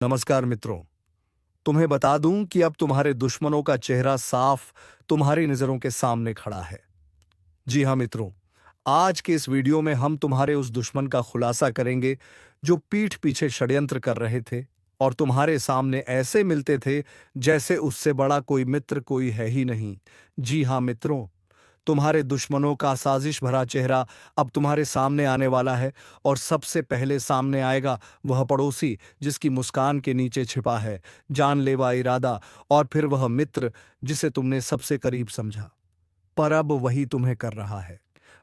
नमस्कार मित्रों। तुम्हें बता दूं कि अब तुम्हारे दुश्मनों का चेहरा साफ तुम्हारी नजरों के सामने खड़ा है। जी हां मित्रों, आज के इस वीडियो में हम तुम्हारे उस दुश्मन का खुलासा करेंगे जो पीठ पीछे षड्यंत्र कर रहे थे और तुम्हारे सामने ऐसे मिलते थे जैसे उससे बड़ा कोई मित्र कोई है ही नहीं। जी हां मित्रों, तुम्हारे दुश्मनों का साजिश भरा चेहरा अब तुम्हारे सामने आने वाला है और सबसे पहले सामने आएगा वह पड़ोसी जिसकी मुस्कान के नीचे छिपा है जानलेवा इरादा, और फिर वह मित्र जिसे तुमने सबसे करीब समझा पर अब वही तुम्हें कर रहा है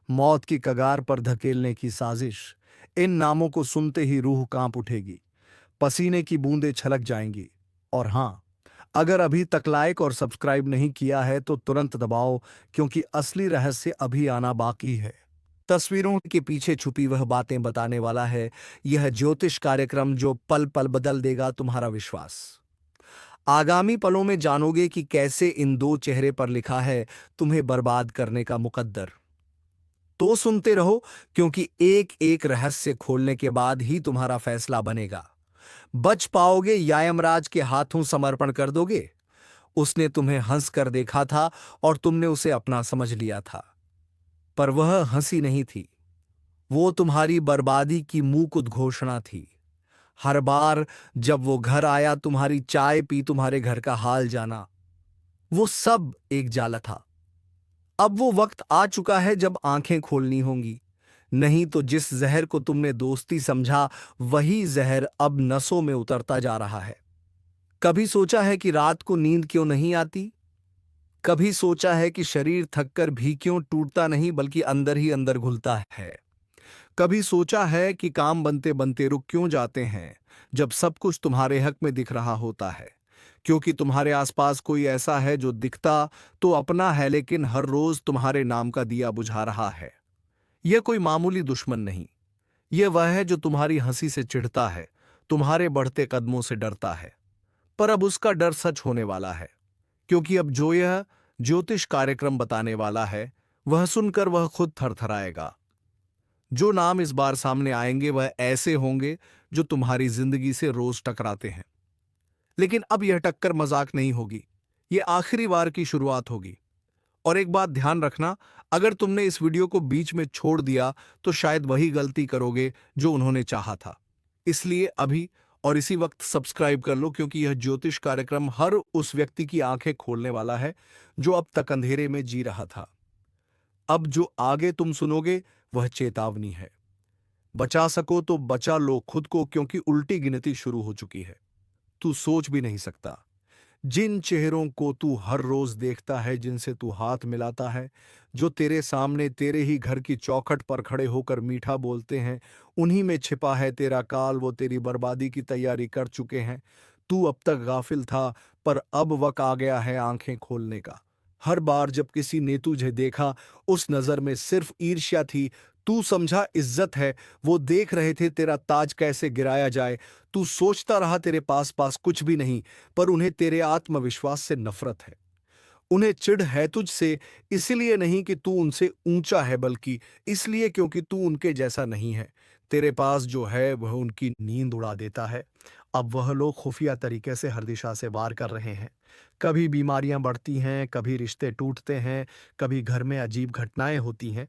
मौत की कगार पर धकेलने की साजिश। इन नामों को सुनते ही रूह कांप उठेगी, पसीने की बूंदें छलक जाएंगी। और हां, अगर अभी तक लाइक और सब्सक्राइब नहीं किया है तो तुरंत दबाओ, क्योंकि असली रहस्य अभी आना बाकी है। तस्वीरों के पीछे छुपी वह बातें बताने वाला है यह ज्योतिष कार्यक्रम जो पल पल बदल देगा तुम्हारा विश्वास। आगामी पलों में जानोगे कि कैसे इन दो चेहरे पर लिखा है तुम्हें बर्बाद करने का मुकद्दर। तो सुनते रहो, क्योंकि एक एक रहस्य खोलने के बाद ही तुम्हारा फैसला बनेगा। बच पाओगे या यमराज के हाथों समर्पण कर दोगे। उसने तुम्हें हंस कर देखा था और तुमने उसे अपना समझ लिया था, पर वह हंसी नहीं थी, वो तुम्हारी बर्बादी की मूक उद्घोषणा थी। हर बार जब वो घर आया, तुम्हारी चाय पी, तुम्हारे घर का हाल जाना, वो सब एक जाला था। अब वो वक्त आ चुका है जब आंखें खोलनी होंगी, नहीं तो जिस जहर को तुमने दोस्ती समझा वही जहर अब नसों में उतरता जा रहा है। कभी सोचा है कि रात को नींद क्यों नहीं आती? कभी सोचा है कि शरीर थककर भी क्यों टूटता नहीं बल्कि अंदर ही अंदर घुलता है? कभी सोचा है कि काम बनते बनते रुक क्यों जाते हैं जब सब कुछ तुम्हारे हक में दिख रहा होता है? क्योंकि तुम्हारे आसपास कोई ऐसा है जो दिखता तो अपना है लेकिन हर रोज तुम्हारे नाम का दिया बुझा रहा है। यह कोई मामूली दुश्मन नहीं, यह वह है जो तुम्हारी हंसी से चिढ़ता है, तुम्हारे बढ़ते कदमों से डरता है। पर अब उसका डर सच होने वाला है, क्योंकि अब जो यह ज्योतिष कार्यक्रम बताने वाला है वह सुनकर वह खुद थरथराएगा। जो नाम इस बार सामने आएंगे वह ऐसे होंगे जो तुम्हारी जिंदगी से रोज टकराते हैं, लेकिन अब यह टक्कर मजाक नहीं होगी, यह आखिरी बार की शुरुआत होगी। और एक बात ध्यान रखना, अगर तुमने इस वीडियो को बीच में छोड़ दिया तो शायद वही गलती करोगे जो उन्होंने चाहा था। इसलिए अभी और इसी वक्त सब्सक्राइब कर लो, क्योंकि यह ज्योतिष कार्यक्रम हर उस व्यक्ति की आंखें खोलने वाला है जो अब तक अंधेरे में जी रहा था। अब जो आगे तुम सुनोगे वह चेतावनी है। बचा सको तो बचा लो खुद को, क्योंकि उल्टी गिनती शुरू हो चुकी है। तू सोच भी नहीं सकता, जिन चेहरों को तू हर रोज देखता है, जिनसे तू हाथ मिलाता है, जो तेरे सामने तेरे ही घर की चौखट पर खड़े होकर मीठा बोलते हैं, उन्हीं में छिपा है तेरा काल। वो तेरी बर्बादी की तैयारी कर चुके हैं। तू अब तक गाफिल था, पर अब वक्त आ गया है आंखें खोलने का। हर बार जब किसी ने तुझे देखा, उस नजर में सिर्फ ईर्ष्या थी। तू समझा इज्जत है, वो देख रहे थे तेरा ताज कैसे गिराया जाए। तू सोचता रहा तेरे पास पास कुछ भी नहीं, पर उन्हें तेरे आत्मविश्वास से नफरत है। उन्हें चिढ़ है तुझसे, इसलिए नहीं कि तू उनसे ऊंचा है, बल्कि इसलिए क्योंकि तू उनके जैसा नहीं है। तेरे पास जो है वह उनकी नींद उड़ा देता है। अब वह लोग खुफिया तरीके से हर दिशा से वार कर रहे हैं। कभी बीमारियां बढ़ती हैं, कभी रिश्ते टूटते हैं, कभी घर में अजीब घटनाएं होती हैं,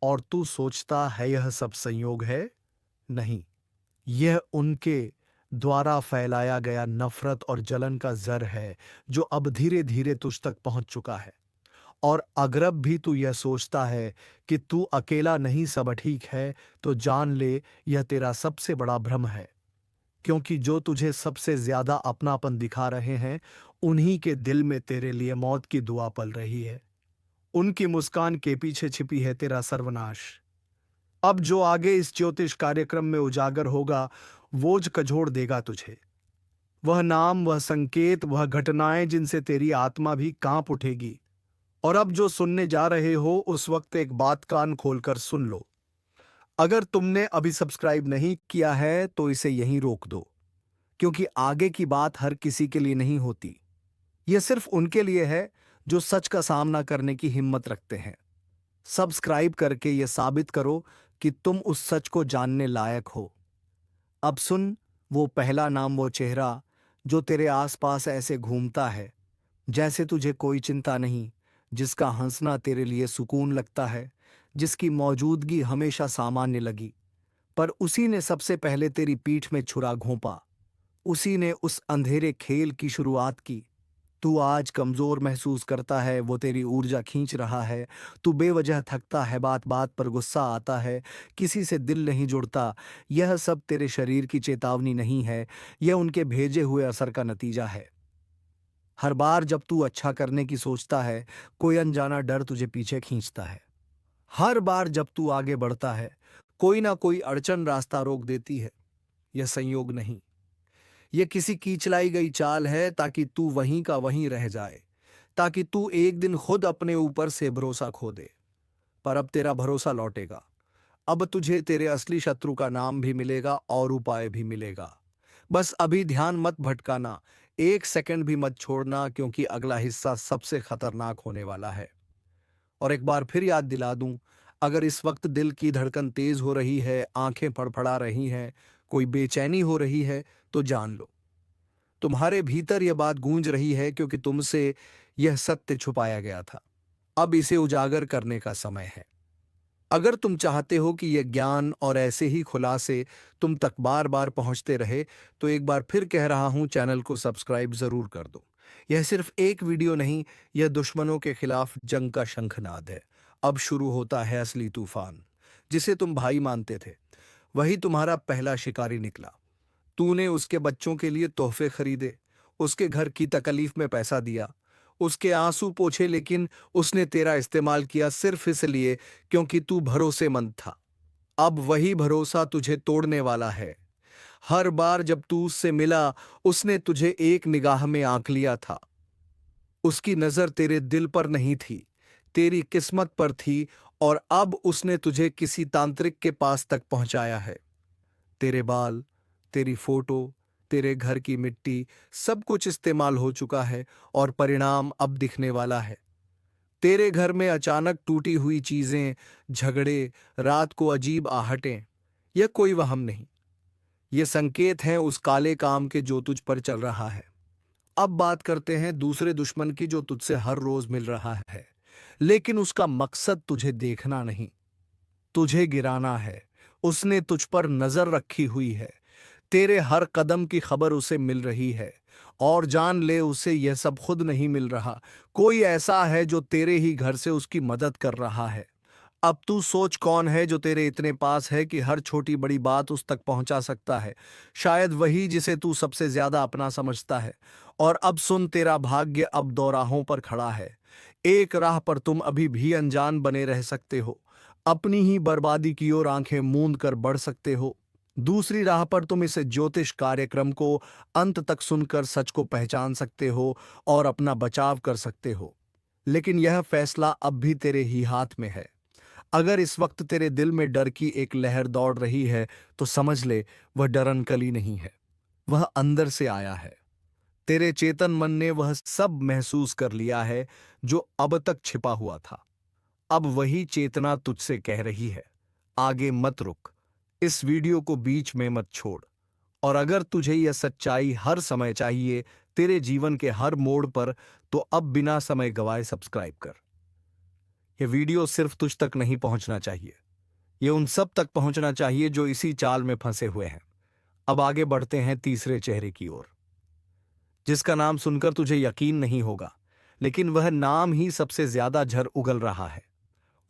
और तू सोचता है यह सब संयोग है। नहीं, यह उनके द्वारा फैलाया गया नफरत और जलन का जर है जो अब धीरे धीरे तुझ तक पहुंच चुका है। और अगर अब भी तू यह सोचता है कि तू अकेला नहीं, सब ठीक है, तो जान ले यह तेरा सबसे बड़ा भ्रम है। क्योंकि जो तुझे सबसे ज्यादा अपनापन दिखा रहे हैं, उन्हीं के दिल में तेरे लिए मौत की दुआ पल रही है। उनकी मुस्कान के पीछे छिपी है तेरा सर्वनाश। अब जो आगे इस ज्योतिष कार्यक्रम में उजागर होगा वो कझोड़ देगा तुझे। वह नाम, वह संकेत, वह घटनाएं जिनसे तेरी आत्मा भी कांप उठेगी। और अब जो सुनने जा रहे हो, उस वक्त एक बात कान खोलकर सुन लो। अगर तुमने अभी सब्सक्राइब नहीं किया है तो इसे यहीं रोक दो, क्योंकि आगे की बात हर किसी के लिए नहीं होती। यह सिर्फ उनके लिए है जो सच का सामना करने की हिम्मत रखते हैं। सब्सक्राइब करके यह साबित करो कि तुम उस सच को जानने लायक हो। अब सुन, वो पहला नाम, वो चेहरा जो तेरे आसपास ऐसे घूमता है जैसे तुझे कोई चिंता नहीं, जिसका हंसना तेरे लिए सुकून लगता है, जिसकी मौजूदगी हमेशा सामान्य लगी, पर उसी ने सबसे पहले तेरी पीठ में छुरा घोंपा। उसी ने उस अंधेरे खेल की शुरुआत की। तू आज कमजोर महसूस करता है, वो तेरी ऊर्जा खींच रहा है। तू बेवजह थकता है, बात बात पर गुस्सा आता है, किसी से दिल नहीं जुड़ता। यह सब तेरे शरीर की चेतावनी नहीं है, यह उनके भेजे हुए असर का नतीजा है। हर बार जब तू अच्छा करने की सोचता है, कोई अनजाना डर तुझे पीछे खींचता है। हर बार जब तू आगे बढ़ता है, कोई ना कोई अड़चन रास्ता रोक देती है। यह संयोग नहीं, यह किसी की चलाई गई चाल है, ताकि तू वहीं का वहीं रह जाए, ताकि तू एक दिन खुद अपने ऊपर से भरोसा खो दे। पर अब तेरा भरोसा लौटेगा। अब तुझे तेरे असली शत्रु का नाम भी मिलेगा और उपाय भी मिलेगा। बस अभी ध्यान मत भटकाना, एक सेकंड भी मत छोड़ना, क्योंकि अगला हिस्सा सबसे खतरनाक होने वाला है। और एक बार फिर याद दिला दूं, अगर इस वक्त दिल की धड़कन तेज हो रही है, आंखें फड़फड़ा रही हैं, कोई बेचैनी हो रही है, तो जान लो, तुम्हारे भीतर यह बात गूंज रही है, क्योंकि तुमसे यह सत्य छुपाया गया था। अब इसे उजागर करने का समय है। अगर तुम चाहते हो कि यह ज्ञान और ऐसे ही खुलासे तुम तक बार बार पहुंचते रहे, तो एक बार फिर कह रहा हूं, चैनल को सब्सक्राइब जरूर कर दो। यह सिर्फ एक वीडियो नहीं, यह दुश्मनों के खिलाफ जंग का शंखनाद है। अब शुरू होता है असली तूफान। जिसे तुम भाई मानते थे, वही तुम्हारा पहला शिकारी निकला। तूने उसके बच्चों के लिए तोहफे खरीदे, उसके घर की तकलीफ में पैसा दिया, उसके आंसू पोंछे, लेकिन उसने तेरा इस्तेमाल किया सिर्फ इसलिए क्योंकि तू भरोसेमंद था। अब वही भरोसा तुझे तोड़ने वाला है। हर बार जब तू उससे मिला, उसने तुझे एक निगाह में आंक लिया था। उसकी नजर तेरे दिल पर नहीं थी, तेरी किस्मत पर थी, और अब उसने तुझे किसी तांत्रिक के पास तक पहुंचाया है। तेरे बाल, तेरी फोटो, तेरे घर की मिट्टी, सब कुछ इस्तेमाल हो चुका है, और परिणाम अब दिखने वाला है। तेरे घर में अचानक टूटी हुई चीजें, झगड़े, रात को अजीब आहटें। यह कोई वहम नहीं, ये संकेत हैं उस काले काम के जो तुझ पर चल रहा है। अब बात करते हैं दूसरे दुश्मन की, जो तुझसे हर रोज मिल रहा है, लेकिन उसका मकसद तुझे देखना नहीं, तुझे गिराना है। उसने तुझ पर नजर रखी हुई है, तेरे हर कदम की खबर उसे मिल रही है। और जान ले, उसे यह सब खुद नहीं मिल रहा, कोई ऐसा है जो तेरे ही घर से उसकी मदद कर रहा है। अब तू सोच, कौन है जो तेरे इतने पास है कि हर छोटी बड़ी बात उस तक पहुंचा सकता है? शायद वही जिसे तू सबसे ज्यादा अपना समझता है। और अब सुन, तेरा भाग्य अब दो राहों पर खड़ा है। एक राह पर तुम अभी भी अनजान बने रह सकते हो, अपनी ही बर्बादी की ओर आंखें मूंद कर बढ़ सकते हो। दूसरी राह पर तुम इस ज्योतिष कार्यक्रम को अंत तक सुनकर सच को पहचान सकते हो और अपना बचाव कर सकते हो। लेकिन यह फैसला अब भी तेरे ही हाथ में है। अगर इस वक्त तेरे दिल में डर की एक लहर दौड़ रही है, तो समझ ले, वह डर नकली नहीं है, वह अंदर से आया है। तेरे चेतन मन ने वह सब महसूस कर लिया है जो अब तक छिपा हुआ था। अब वही चेतना तुझसे कह रही है, आगे मत रुक, इस वीडियो को बीच में मत छोड़। और अगर तुझे यह सच्चाई हर समय चाहिए, तेरे जीवन के हर मोड़ पर, तो अब बिना समय गवाए सब्सक्राइब कर। यह वीडियो सिर्फ तुझ तक नहीं पहुंचना चाहिए, यह उन सब तक पहुंचना चाहिए जो इसी चाल में फंसे हुए हैं। अब आगे बढ़ते हैं तीसरे चेहरे की ओर, जिसका नाम सुनकर तुझे यकीन नहीं होगा, लेकिन वह नाम ही सबसे ज्यादा झर उगल रहा है।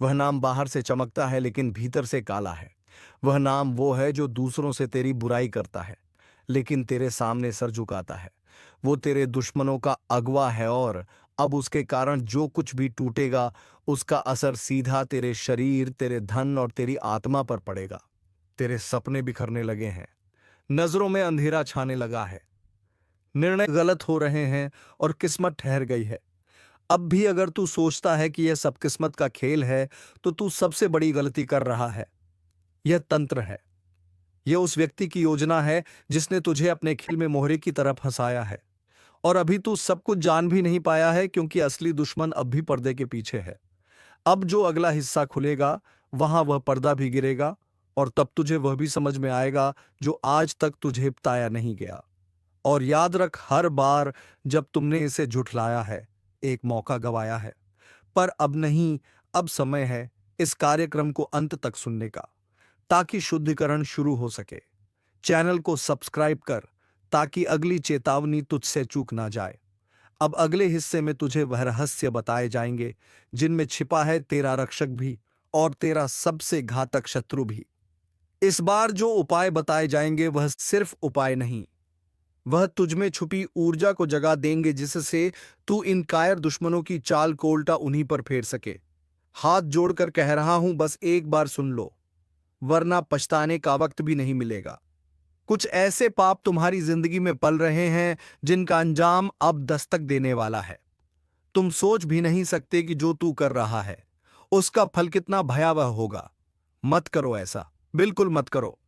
वह नाम बाहर से चमकता है, लेकिन भीतर से काला है। वह नाम वो है जो दूसरों से तेरी बुराई करता है, लेकिन तेरे सामने सर झुकाता है। वो तेरे दुश्मनों का अगवा है, और अब उसके कारण जो कुछ भी टूटेगा, उसका असर सीधा तेरे शरीर, तेरे धन और तेरी आत्मा पर पड़ेगा। तेरे सपने बिखरने लगे हैं, नजरों में अंधेरा छाने लगा है, निर्णय गलत हो रहे हैं, और किस्मत ठहर गई है। अब भी अगर तू सोचता है कि यह सब किस्मत का खेल है, तो तू सबसे बड़ी गलती कर रहा है। यह तंत्र है, यह उस व्यक्ति की योजना है जिसने तुझे अपने खेल में मोहरे की तरह फंसाया है। और अभी तू सब कुछ जान भी नहीं पाया है, क्योंकि असली दुश्मन अब भी पर्दे के पीछे है। अब जो अगला हिस्सा खुलेगा, वहां वह पर्दा भी गिरेगा, और तब तुझे वह भी समझ में आएगा जो आज तक तुझे बताया नहीं गया। और याद रख, हर बार जब तुमने इसे झुठलाया है, एक मौका गवाया है। पर अब नहीं, अब समय है इस कार्यक्रम को अंत तक सुनने का, ताकि शुद्धिकरण शुरू हो सके। चैनल को सब्सक्राइब कर ताकि अगली चेतावनी तुझसे चूक ना जाए। अब अगले हिस्से में तुझे वह रहस्य बताए जाएंगे जिनमें छिपा है तेरा रक्षक भी और तेरा सबसे घातक शत्रु भी। इस बार जो उपाय बताए जाएंगे वह सिर्फ उपाय नहीं, वह तुझमें छुपी ऊर्जा को जगा देंगे जिससे तू इन कायर दुश्मनों की चाल को उल्टा उन्हीं पर फेर सके। हाथ जोड़कर कह रहा हूं, बस एक बार सुन लो, वरना पछताने का वक्त भी नहीं मिलेगा। कुछ ऐसे पाप तुम्हारी जिंदगी में पल रहे हैं जिनका अंजाम अब दस्तक देने वाला है। तुम सोच भी नहीं सकते कि जो तू कर रहा है उसका फल कितना भयावह होगा। मत करो ऐसा, बिल्कुल मत करो,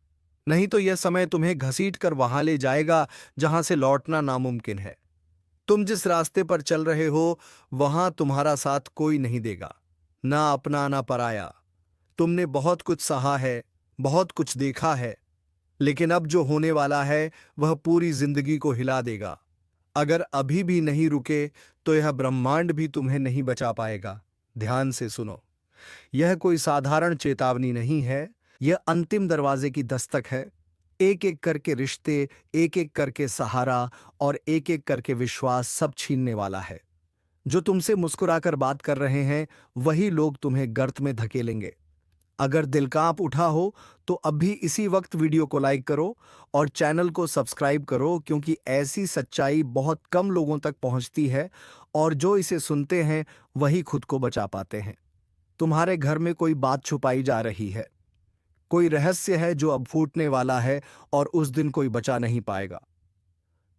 नहीं तो यह समय तुम्हें घसीट कर वहां ले जाएगा जहां से लौटना नामुमकिन है। तुम जिस रास्ते पर चल रहे हो वहां तुम्हारा साथ कोई नहीं देगा, ना अपना ना पराया। तुमने बहुत कुछ सहा है, बहुत कुछ देखा है, लेकिन अब जो होने वाला है वह पूरी जिंदगी को हिला देगा। अगर अभी भी नहीं रुके तो यह ब्रह्मांड भी तुम्हें नहीं बचा पाएगा। ध्यान से सुनो, यह कोई साधारण चेतावनी नहीं है, यह अंतिम दरवाजे की दस्तक है। एक एक करके रिश्ते, एक एक करके सहारा और एक एक करके विश्वास सब छीनने वाला है। जो तुमसे मुस्कुराकर बात कर रहे हैं वही लोग तुम्हें गर्त में धकेलेंगे। अगर दिल कांप उठा हो तो अभी इसी वक्त वीडियो को लाइक करो और चैनल को सब्सक्राइब करो, क्योंकि ऐसी सच्चाई बहुत कम लोगों तक पहुंचती है और जो इसे सुनते हैं वही खुद को बचा पाते हैं। तुम्हारे घर में कोई बात छुपाई जा रही है, कोई रहस्य है जो अब फूटने वाला है और उस दिन कोई बचा नहीं पाएगा।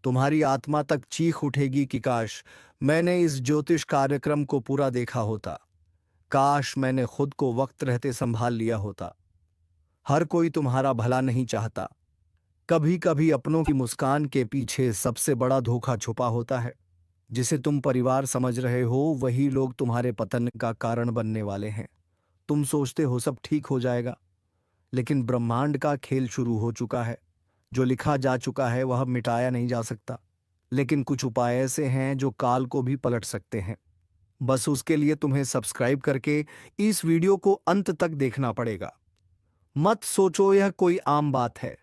तुम्हारी आत्मा तक चीख उठेगी कि काश मैंने इस ज्योतिष कार्यक्रम को पूरा देखा होता, काश मैंने खुद को वक्त रहते संभाल लिया होता। हर कोई तुम्हारा भला नहीं चाहता। कभी कभी अपनों की मुस्कान के पीछे सबसे बड़ा धोखा छुपा होता है। जिसे तुम परिवार समझ रहे हो वही लोग तुम्हारे पतन का कारण बनने वाले हैं। तुम सोचते हो सब ठीक हो जाएगा, लेकिन ब्रह्मांड का खेल शुरू हो चुका है। जो लिखा जा चुका है वह मिटाया नहीं जा सकता, लेकिन कुछ उपाय ऐसे हैं जो काल को भी पलट सकते हैं। बस उसके लिए तुम्हें सब्सक्राइब करके इस वीडियो को अंत तक देखना पड़ेगा। मत सोचो यह कोई आम बात है,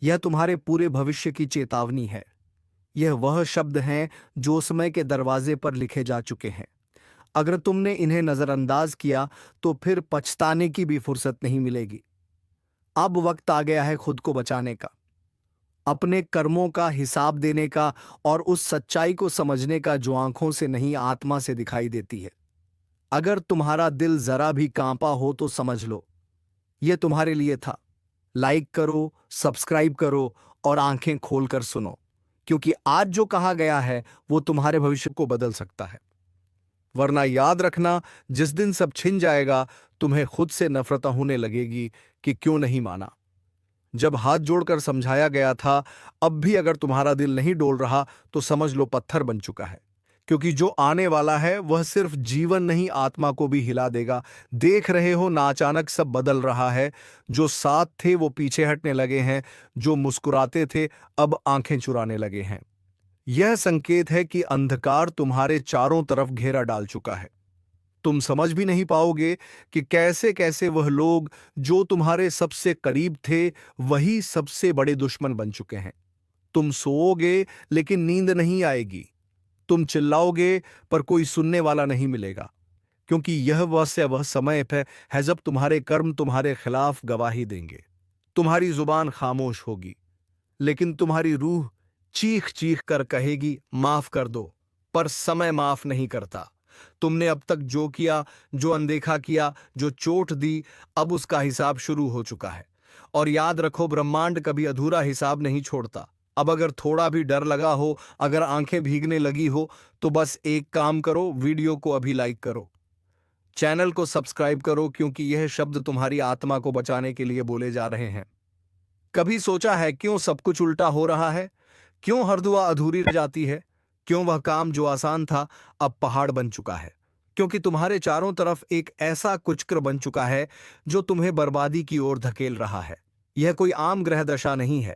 यह तुम्हारे पूरे भविष्य की चेतावनी है। यह वह शब्द हैं जो समय के दरवाजे पर लिखे जा चुके हैं। अगर तुमने इन्हें नजरअंदाज किया तो फिर पछताने की भी फुर्सत नहीं मिलेगी। अब वक्त आ गया है खुद को बचाने का, अपने कर्मों का हिसाब देने का और उस सच्चाई को समझने का जो आंखों से नहीं आत्मा से दिखाई देती है। अगर तुम्हारा दिल जरा भी कांपा हो तो समझ लो यह तुम्हारे लिए था। लाइक करो, सब्सक्राइब करो और आंखें खोलकर सुनो, क्योंकि आज जो कहा गया है वो तुम्हारे भविष्य को बदल सकता है। वरना याद रखना, जिस दिन सब छिन जाएगा तुम्हें खुद से नफरत होने लगेगी कि क्यों नहीं माना। जब हाथ जोड़कर समझाया गया था, अब भी अगर तुम्हारा दिल नहीं डोल रहा तो समझ लो पत्थर बन चुका है, क्योंकि जो आने वाला है वह सिर्फ जीवन नहीं आत्मा को भी हिला देगा। देख रहे हो ना, अचानक सब बदल रहा है। जो साथ थे वो पीछे हटने लगे हैं, जो मुस्कुराते थे अब आंखें चुराने लगे हैं। यह संकेत है कि अंधकार तुम्हारे चारों तरफ घेरा डाल चुका है। तुम समझ भी नहीं पाओगे कि कैसे कैसे वह लोग जो तुम्हारे सबसे करीब थे वही सबसे बड़े दुश्मन बन चुके हैं। तुम सोओगे लेकिन नींद नहीं आएगी। तुम चिल्लाओगे पर कोई सुनने वाला नहीं मिलेगा, क्योंकि यह वह समय है जब तुम्हारे कर्म तुम्हारे खिलाफ गवाही देंगे। तुम्हारी जुबान खामोश होगी, लेकिन तुम्हारी रूह चीख चीख कर कहेगी माफ कर दो, पर समय माफ नहीं करता। तुमने अब तक जो किया, जो अनदेखा किया, जो चोट दी, अब उसका हिसाब शुरू हो चुका है। और याद रखो, ब्रह्मांड कभी अधूरा हिसाब नहीं छोड़ता। अब अगर थोड़ा भी डर लगा हो, अगर आंखें भीगने लगी हो, तो बस एक काम करो, वीडियो को अभी लाइक करो, चैनल को सब्सक्राइब करो, क्योंकि यह शब्द तुम्हारी आत्मा को बचाने के लिए बोले जा रहे हैं। कभी सोचा है क्यों सब कुछ उल्टा हो रहा है? क्यों हर दुआ अधूरी रह जाती है? क्यों वह काम जो आसान था अब पहाड़ बन चुका है? क्योंकि तुम्हारे चारों तरफ एक ऐसा कुचक्र बन चुका है जो तुम्हें बर्बादी की ओर धकेल रहा है। यह कोई आम ग्रह दशा नहीं है।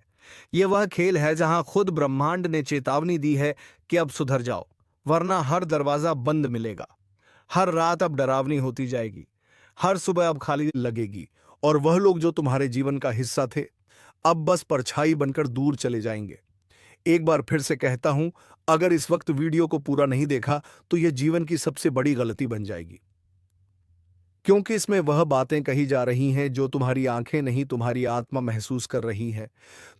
यह वह खेल है जहां खुद ब्रह्मांड ने चेतावनी दी है कि अब सुधर जाओ, वरना हर दरवाजा बंद मिलेगा। हर रात अब डरावनी होती जाएगी, हर सुबह अब खाली लगेगी, और वह लोग जो तुम्हारे जीवन का हिस्सा थे अब बस परछाई बनकर दूर चले जाएंगे। एक बार फिर से कहता हूं, अगर इस वक्त वीडियो को पूरा नहीं देखा तो यह जीवन की सबसे बड़ी गलती बन जाएगी, क्योंकि इसमें वह बातें कही जा रही हैं जो तुम्हारी आंखें नहीं, तुम्हारी आत्मा महसूस कर रही है।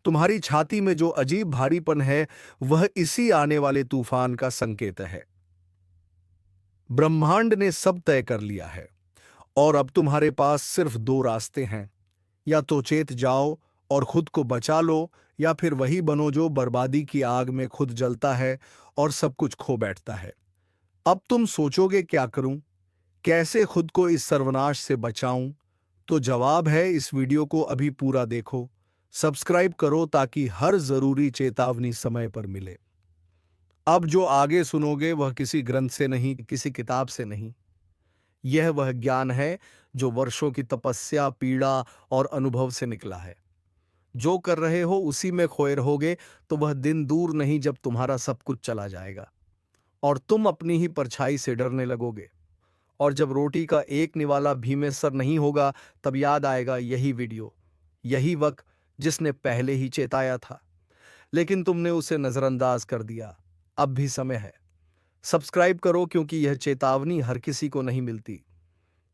तुम्हारी छाती में जो अजीब भारीपन है वह इसी आने वाले तूफान का संकेत है। ब्रह्मांड ने सब तय कर लिया है और अब तुम्हारे पास सिर्फ दो रास्ते हैं, या तो चेत जाओ और खुद को बचा लो, या फिर वही बनो जो बर्बादी की आग में खुद जलता है और सब कुछ खो बैठता है। अब तुम सोचोगे क्या करूं, कैसे खुद को इस सर्वनाश से बचाऊं? तो जवाब है, इस वीडियो को अभी पूरा देखो, सब्सक्राइब करो ताकि हर जरूरी चेतावनी समय पर मिले। अब जो आगे सुनोगे वह किसी ग्रंथ से नहीं, किसी किताब से नहीं। यह वह ज्ञान है जो वर्षों की तपस्या, पीड़ा और अनुभव से निकला है। जो कर रहे हो उसी में खोए रहोगे तो वह दिन दूर नहीं जब तुम्हारा सब कुछ चला जाएगा और तुम अपनी ही परछाई से डरने लगोगे। और जब रोटी का एक निवाला भी में सर नहीं होगा तब याद आएगा यही वीडियो, यही वक्त जिसने पहले ही चेताया था, लेकिन तुमने उसे नजरअंदाज कर दिया। अब भी समय है, सब्सक्राइब करो, क्योंकि यह चेतावनी हर किसी को नहीं मिलती।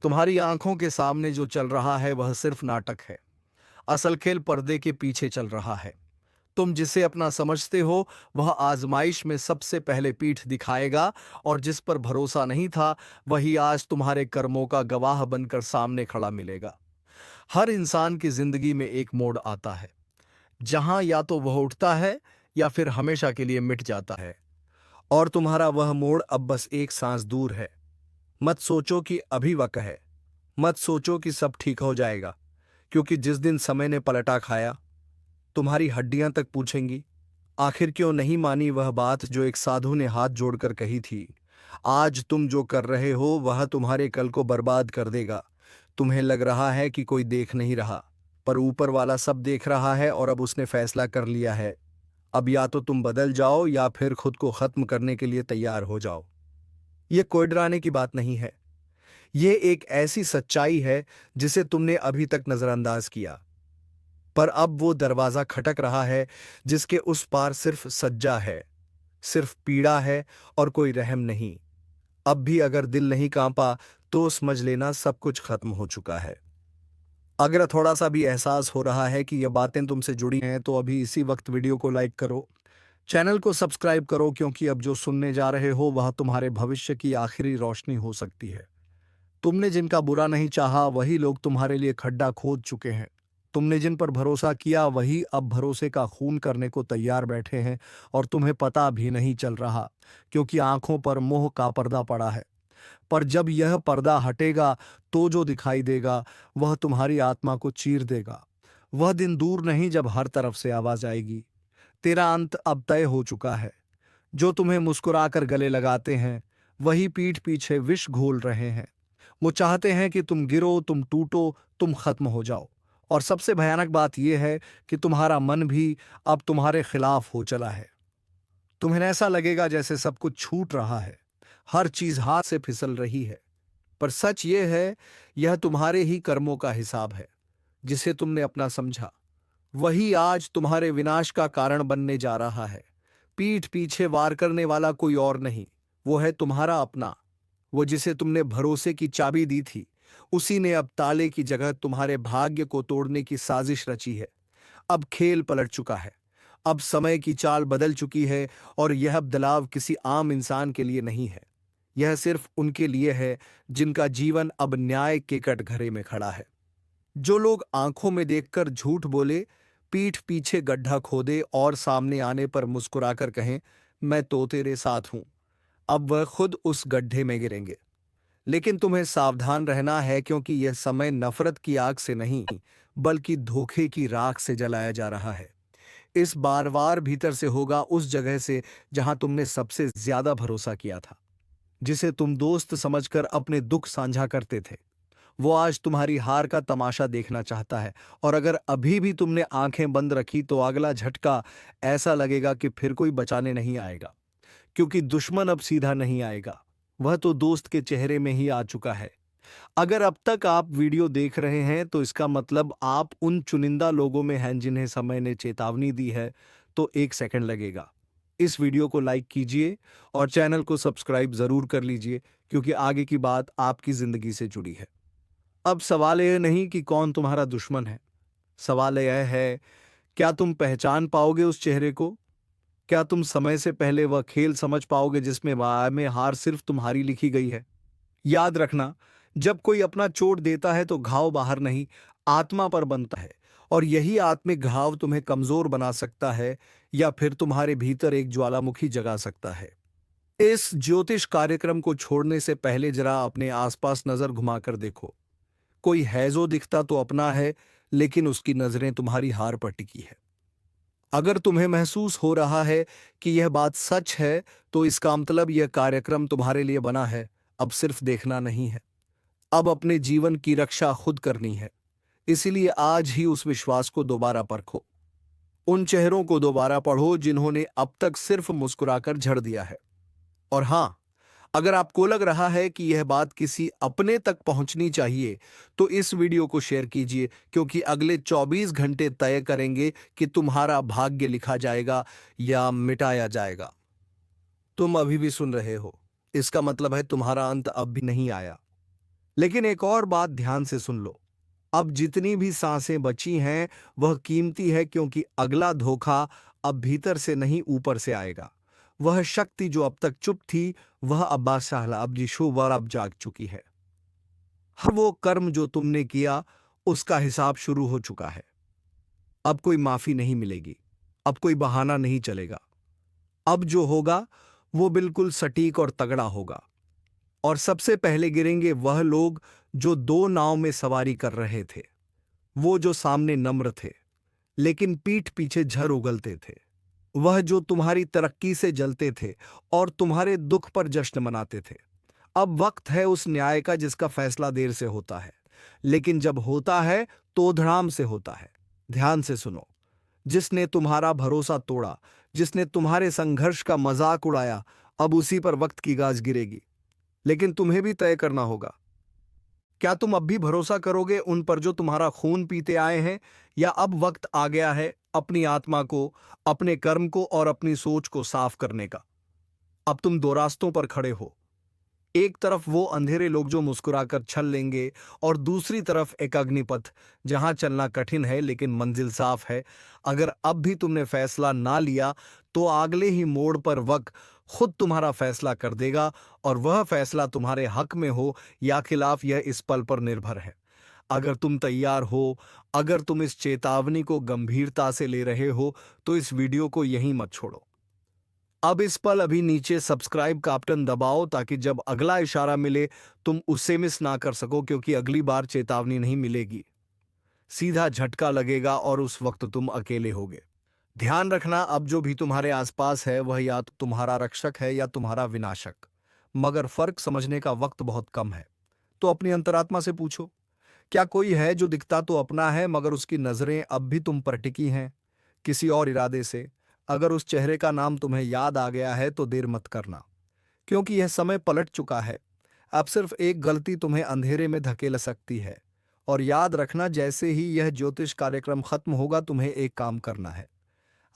तुम्हारी आंखों के सामने जो चल रहा है वह सिर्फ नाटक है। असल खेल पर्दे के पीछे चल रहा है। तुम जिसे अपना समझते हो वह आजमाइश में सबसे पहले पीठ दिखाएगा, और जिस पर भरोसा नहीं था वही आज तुम्हारे कर्मों का गवाह बनकर सामने खड़ा मिलेगा। हर इंसान की जिंदगी में एक मोड़ आता है जहां या तो वह उठता है या फिर हमेशा के लिए मिट जाता है, और तुम्हारा वह मोड़ अब बस एक सांस दूर है। मत सोचो कि अभी वक्त है, मत सोचो कि सब ठीक हो जाएगा, क्योंकि जिस दिन समय ने पलटा खाया तुम्हारी हड्डियां तक पूछेंगी, आखिर क्यों नहीं मानी वह बात जो एक साधु ने हाथ जोड़कर कही थी। आज तुम जो कर रहे हो वह तुम्हारे कल को बर्बाद कर देगा। तुम्हें लग रहा है कि कोई देख नहीं रहा, पर ऊपर वाला सब देख रहा है और अब उसने फैसला कर लिया है। अब या तो तुम बदल जाओ या फिर खुद को खत्म करने के लिए तैयार हो जाओ। यह कोई डराने की बात नहीं है, यह एक ऐसी सच्चाई है जिसे तुमने अभी तक नजरअंदाज किया, पर अब वो दरवाजा खटक रहा है जिसके उस पार सिर्फ सज्जा है, सिर्फ पीड़ा है और कोई रहम नहीं। अब भी अगर दिल नहीं कांपा तो समझ लेना सब कुछ खत्म हो चुका है। अगर थोड़ा सा भी एहसास हो रहा है कि ये बातें तुमसे जुड़ी हैं तो अभी इसी वक्त वीडियो को लाइक करो, चैनल को सब्सक्राइब करो, क्योंकि अब जो सुनने जा रहे हो वह तुम्हारे भविष्य की आखिरी रोशनी हो सकती है। तुमने जिनका बुरा नहीं चाहा वही लोग तुम्हारे लिए खड्डा खोद चुके हैं। तुमने जिन पर भरोसा किया वही अब भरोसे का खून करने को तैयार बैठे हैं, और तुम्हें पता भी नहीं चल रहा, क्योंकि आंखों पर मोह का पर्दा पड़ा है। पर जब यह पर्दा हटेगा तो जो दिखाई देगा वह तुम्हारी आत्मा को चीर देगा। वह दिन दूर नहीं जब हर तरफ से आवाज आएगी, तेरा अंत अब तय हो चुका है। जो तुम्हें मुस्कुराकर गले लगाते हैं वही पीठ पीछे विष घोल रहे हैं। वो चाहते हैं कि तुम गिरो, तुम टूटो, तुम खत्म हो जाओ। और सबसे भयानक बात यह है कि तुम्हारा मन भी अब तुम्हारे खिलाफ हो चला है। तुम्हें ऐसा लगेगा जैसे सब कुछ छूट रहा है, हर चीज हाथ से फिसल रही है। पर सच ये है, यह तुम्हारे ही कर्मों का हिसाब है। जिसे तुमने अपना समझा वही आज तुम्हारे विनाश का कारण बनने जा रहा है। पीठ पीछे वार करने वाला कोई और नहीं, वो है तुम्हारा अपना। वो जिसे तुमने भरोसे की चाबी दी थी, उसी ने अब ताले की जगह तुम्हारे भाग्य को तोड़ने की साजिश रची है। अब खेल पलट चुका है, अब समय की चाल बदल चुकी है, और यह बदलाव किसी आम इंसान के लिए नहीं है। यह सिर्फ उनके लिए है जिनका जीवन अब न्याय के कटघरे में खड़ा है। जो लोग आंखों में देखकर झूठ बोले, पीठ पीछे गड्ढा खोदे और सामने आने पर मुस्कुराकर कहें मैं तो तेरे साथ हूं, अब वह खुद उस गड्ढे में गिरेंगे। लेकिन तुम्हें सावधान रहना है, क्योंकि यह समय नफरत की आग से नहीं बल्कि धोखे की राख से जलाया जा रहा है। इस बार भीतर से होगा, उस जगह से जहां तुमने सबसे ज्यादा भरोसा किया था। जिसे तुम दोस्त समझकर अपने दुख साझा करते थे, वो आज तुम्हारी हार का तमाशा देखना चाहता है। और अगर अभी भी तुमने आंखें बंद रखी तो अगला झटका ऐसा लगेगा कि फिर कोई बचाने नहीं आएगा, क्योंकि दुश्मन अब सीधा नहीं आएगा, वह तो दोस्त के चेहरे में ही आ चुका है। अगर अब तक आप वीडियो देख रहे हैं तो इसका मतलब आप उन चुनिंदा लोगों में हैं जिन्हें समय ने चेतावनी दी है। तो 1 सेकंड लगेगा, इस वीडियो को लाइक कीजिए और चैनल को सब्सक्राइब जरूर कर लीजिए, क्योंकि आगे की बात आपकी जिंदगी से जुड़ी है। अब सवाल यह नहीं कि कौन तुम्हारा दुश्मन है, सवाल यह है, क्या तुम पहचान पाओगे उस चेहरे को? क्या तुम समय से पहले वह खेल समझ पाओगे जिसमें में हार सिर्फ तुम्हारी लिखी गई है? याद रखना, जब कोई अपना चोट देता है तो घाव बाहर नहीं, आत्मा पर बनता है। और यही आत्मिक घाव तुम्हें कमजोर बना सकता है या फिर तुम्हारे भीतर एक ज्वालामुखी जगा सकता है। इस ज्योतिष कार्यक्रम को छोड़ने से पहले जरा अपने आसपास नजर घुमाकर देखो। कोई है जो दिखता तो अपना है, लेकिन उसकी नजरें तुम्हारी हार पर टिकी है। अगर तुम्हें महसूस हो रहा है कि यह बात सच है, तो इसका मतलब यह कार्यक्रम तुम्हारे लिए बना है। अब सिर्फ देखना नहीं है, अब अपने जीवन की रक्षा खुद करनी है। इसीलिए आज ही उस विश्वास को दोबारा परखो, उन चेहरों को दोबारा पढ़ो जिन्होंने अब तक सिर्फ मुस्कुराकर झड़ दिया है। और हां, अगर आपको लग रहा है कि यह बात किसी अपने तक पहुंचनी चाहिए, तो इस वीडियो को शेयर कीजिए, क्योंकि अगले 24 घंटे तय करेंगे कि तुम्हारा भाग्य लिखा जाएगा या मिटाया जाएगा। तुम अभी भी सुन रहे हो, इसका मतलब है तुम्हारा अंत अब भी नहीं आया। लेकिन एक और बात ध्यान से सुन लो, अब जितनी भी सांसें बची हैं वह कीमती है, क्योंकि अगला धोखा अब भीतर से नहीं ऊपर से आएगा। वह शक्ति जो अब तक चुप थी, वह अब बादशाह अब यीशु वर अब जाग चुकी है। हर वो कर्म जो तुमने किया उसका हिसाब शुरू हो चुका है। अब कोई माफी नहीं मिलेगी, अब कोई बहाना नहीं चलेगा। अब जो होगा वो बिल्कुल सटीक और तगड़ा होगा। और सबसे पहले गिरेंगे वह लोग जो दो नाव में सवारी कर रहे थे, वो जो सामने नम्र थे लेकिन पीठ पीछे झर उगलते थे, वह जो तुम्हारी तरक्की से जलते थे और तुम्हारे दुख पर जश्न मनाते थे। अब वक्त है उस न्याय का जिसका फैसला देर से होता है, लेकिन जब होता है तो धड़ाम से होता है। ध्यान से सुनो, जिसने तुम्हारा भरोसा तोड़ा, जिसने तुम्हारे संघर्ष का मजाक उड़ाया, अब उसी पर वक्त की गाज गिरेगी। लेकिन तुम्हें भी तय करना होगा, क्या तुम अब भी भरोसा करोगे उन पर जो तुम्हारा खून पीते आए हैं, या अब वक्त आ गया है अपनी आत्मा को, अपने कर्म को और अपनी सोच को साफ करने का? अब तुम दो रास्तों पर खड़े हो, एक तरफ वो अंधेरे लोग जो मुस्कुराकर छल लेंगे, और दूसरी तरफ एक अग्निपथ जहां चलना कठिन है लेकिन मंजिल साफ है। अगर अब भी तुमने फैसला ना लिया तो अगले ही मोड़ पर वक्त खुद तुम्हारा फैसला कर देगा, और वह फैसला तुम्हारे हक में हो या खिलाफ, यह इस पल पर निर्भर है। अगर तुम तैयार हो, अगर तुम इस चेतावनी को गंभीरता से ले रहे हो, तो इस वीडियो को यहीं मत छोड़ो। अब इस पल अभी नीचे सब्सक्राइब का बटन दबाओ, ताकि जब अगला इशारा मिले तुम उसे मिस ना कर सको, क्योंकि अगली बार चेतावनी नहीं मिलेगी, सीधा झटका लगेगा और उस वक्त तुम अकेले होगे। ध्यान रखना, अब जो भी तुम्हारे आसपास है वह या तो तुम्हारा रक्षक है या तुम्हारा विनाशक, मगर फर्क समझने का वक्त बहुत कम है। तो अपनी अंतरात्मा से पूछो, क्या कोई है जो दिखता तो अपना है मगर उसकी नजरें अब भी तुम पर टिकी हैं, किसी और इरादे से? अगर उस चेहरे का नाम तुम्हें याद आ गया है तो देर मत करना, क्योंकि यह समय पलट चुका है। अब सिर्फ एक गलती तुम्हें अंधेरे में धकेल सकती है। और याद रखना, जैसे ही यह ज्योतिष कार्यक्रम खत्म होगा तुम्हें एक काम करना है,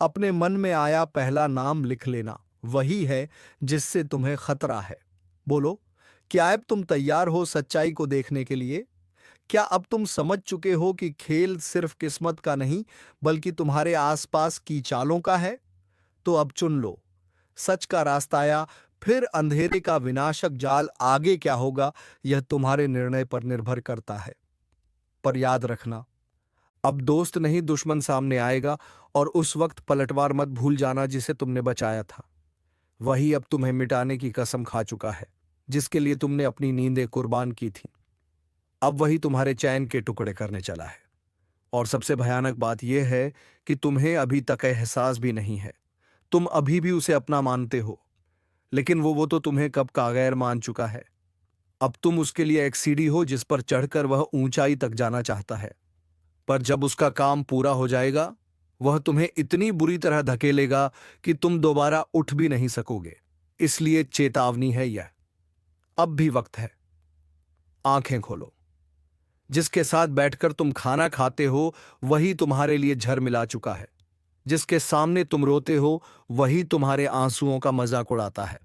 अपने मन में आया पहला नाम लिख लेना, वही है जिससे तुम्हें खतरा है। बोलो, क्या अब तुम तैयार हो सच्चाई को देखने के लिए? क्या अब तुम समझ चुके हो कि खेल सिर्फ किस्मत का नहीं, बल्कि तुम्हारे आसपास की चालों का है? तो अब चुन लो, सच का रास्ता आया, फिर अंधेरे का विनाशक जाल, आगे क्या होगा यह तुम्हारे निर्णय पर निर्भर करता है। पर याद रखना, अब दोस्त नहीं दुश्मन सामने आएगा, और उस वक्त पलटवार मत भूल जाना जिसे तुमने बचाया था। वही अब तुम्हें मिटाने की कसम खा चुका है, जिसके लिए तुमने अपनी नींदें कुर्बान की थी। अब वही तुम्हारे चैन के टुकड़े करने चला है। और सबसे भयानक बात यह है कि तुम्हें अभी तक एहसास भी नहीं है, तुम अभी भी उसे अपना मानते हो, लेकिन वो तो तुम्हें कब का गैर मान चुका है। अब तुम उसके लिए एक सीढ़ी हो जिस पर चढ़कर वह ऊंचाई तक जाना चाहता है, पर जब उसका काम पूरा हो जाएगा वह तुम्हें इतनी बुरी तरह धकेलेगा कि तुम दोबारा उठ भी नहीं सकोगे। इसलिए चेतावनी है यह, अब भी वक्त है। आंखें खोलो। जिसके साथ बैठकर तुम खाना खाते हो वही तुम्हारे लिए झर मिला चुका है। जिसके सामने तुम रोते हो वही तुम्हारे आंसुओं का मजाक उड़ाता है।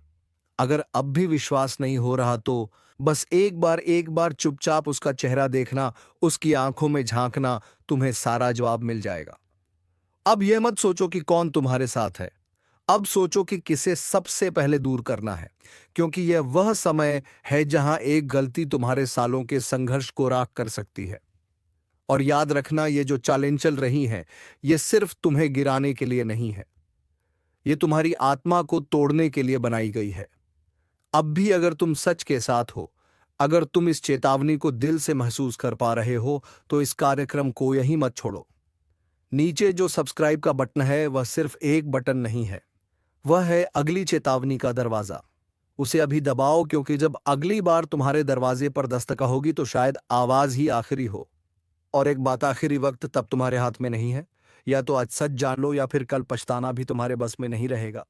अगर अब भी विश्वास नहीं हो रहा तो बस एक बार चुपचाप उसका चेहरा देखना, उसकी आंखों में झांकना, तुम्हें सारा जवाब मिल जाएगा। अब यह मत सोचो कि कौन तुम्हारे साथ है, अब सोचो कि किसे सबसे पहले दूर करना है, क्योंकि यह वह समय है जहां एक गलती तुम्हारे सालों के संघर्ष को राख कर सकती है। और याद रखना, ये जो चालें चल रही हैं, ये सिर्फ तुम्हें गिराने के लिए नहीं है, ये तुम्हारी आत्मा को तोड़ने के लिए बनाई गई है। अब भी अगर तुम सच के साथ हो, अगर तुम इस चेतावनी को दिल से महसूस कर पा रहे हो, तो इस कार्यक्रम को यहीं मत छोड़ो। नीचे जो सब्सक्राइब का बटन है वह सिर्फ एक बटन नहीं है, वह है अगली चेतावनी का दरवाजा। उसे अभी दबाओ, क्योंकि जब अगली बार तुम्हारे दरवाजे पर दस्तक होगी तो शायद आवाज ही आखिरी हो। और एक बात, आखिरी वक्त तब तुम्हारे हाथ में नहीं है। या तो आज सच जान लो या फिर कल पछताना भी तुम्हारे बस में नहीं रहेगा।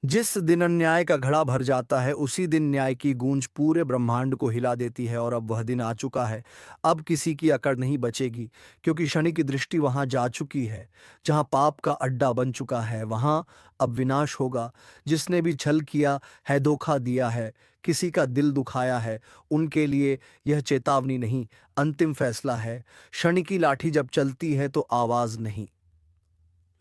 जिस दिन अन्याय का घड़ा भर जाता है उसी दिन न्याय की गूंज पूरे ब्रह्मांड को हिला देती है। और अब वह दिन आ चुका है। अब किसी की अकड़ नहीं बचेगी, क्योंकि शनि की दृष्टि वहां जा चुकी है। जहां पाप का अड्डा बन चुका है वहां अब विनाश होगा। जिसने भी छल किया है, धोखा दिया है, किसी का दिल दुखाया है, उनके लिए यह चेतावनी नहीं, अंतिम फैसला है। शनि की लाठी जब चलती है तो आवाज नहीं,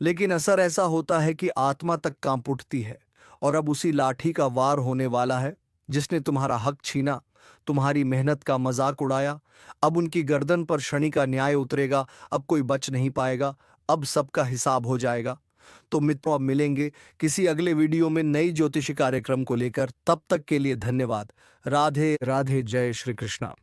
लेकिन असर ऐसा होता है कि आत्मा तक कांप उठती है। और अब उसी लाठी का वार होने वाला है। जिसने तुम्हारा हक छीना, तुम्हारी मेहनत का मजाक उड़ाया, अब उनकी गर्दन पर शनि का न्याय उतरेगा। अब कोई बच नहीं पाएगा, अब सबका हिसाब हो जाएगा। तो मित्रों, अब मिलेंगे किसी अगले वीडियो में नई ज्योतिषी कार्यक्रम को लेकर। तब तक के लिए धन्यवाद। राधे राधे, जय श्री कृष्णा।